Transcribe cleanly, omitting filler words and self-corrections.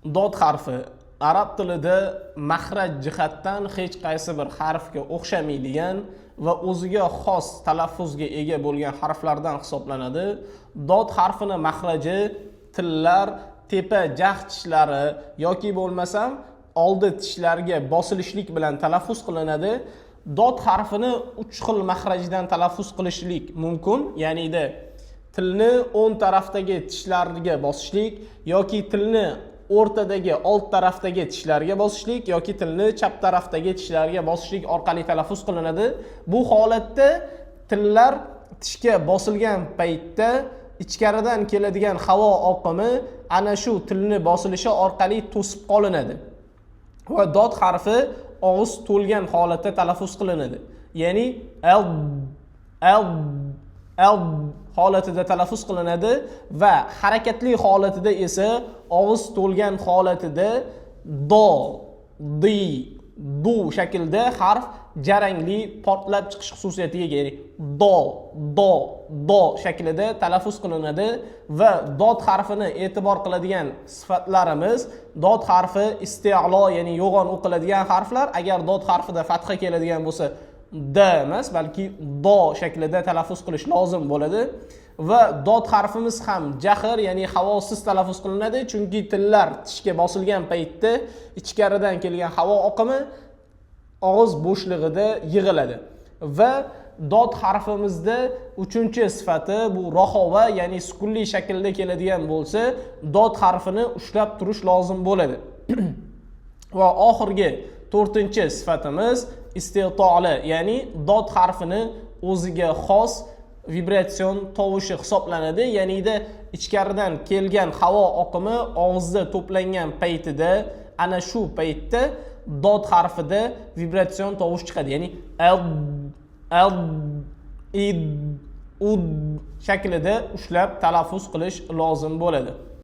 Dod harfi arab tilida maxraj jihatdan hech qaysi bir harfga o'xshamaydigan va o'ziga xos talaffuzga ega bo'lgan harflardan hisoblanadi. Dod harfini maxraji tillar tepa jag tishlari yoki bo'lmasam oldi tishlarga bosilishlik bilan talaffuz qilinadi. Dod harfini 3 xil maxrajdan talaffuz qilishlik mumkin. Ya'ni tilni o'ng tarafdagi tishlarga bosishlik yoki tilni o'rtadagi old tarafdagi tishlarga bosishlik yoki tilni chap tarafdagi tishlarga bosishlik orqali talaffuz qilinadi. Bu holatda tillar tishga bosilgan paytda ichkaridan keladigan havo oqimi ana shu tilni bosilishi orqali to'sib qolinadi. Va dod harfi og'iz to'lgan holatda talaffuz qilinadi. Ya'ni al holatida talaffuz qilinadi va harakatli holatida esa og'iz to'lgan holatida do, di, du shaklda harf jarangli portlab chiqish xususiyatiga ega. Do shaklida talaffuz qilinadi va dod harfini e'tibor qiladigan sifatlarimiz dod harfi isti'lo, ya'ni yo'g'on o'qiladigan harflar. Agar dod harfida fatha keladigan bo'lsa d emas, balki do shaklida talaffuz qilish lozim bo'ladi. Va dod harfimiz ham jahr, ya'ni havosiz talaffuz qilinadi, chunki tillar tishga bosilgan paytda ichkaridan kelgan havo oqimi og'iz bo'shlig'ida yig'iladi. Va dod harfimizda 3-sifati bu rahova, ya'ni sukunli shaklda keladigan bo'lsa, dod harfini ushlab turish lozim bo'ladi. Va oxirgi 4-sifatimiz istitoli, ya'ni dod harfini o'ziga xos vibratsion tovushi hisoblanadi. Ya'ni ichkaridan kelgan havo oqimi og'izda to'plangan paytida ana shu paytda dod harfida vibratsion tovush chiqadi. Ya'ni id, ud shaklida ushlab talaffuz qilish lozim bo'ladi.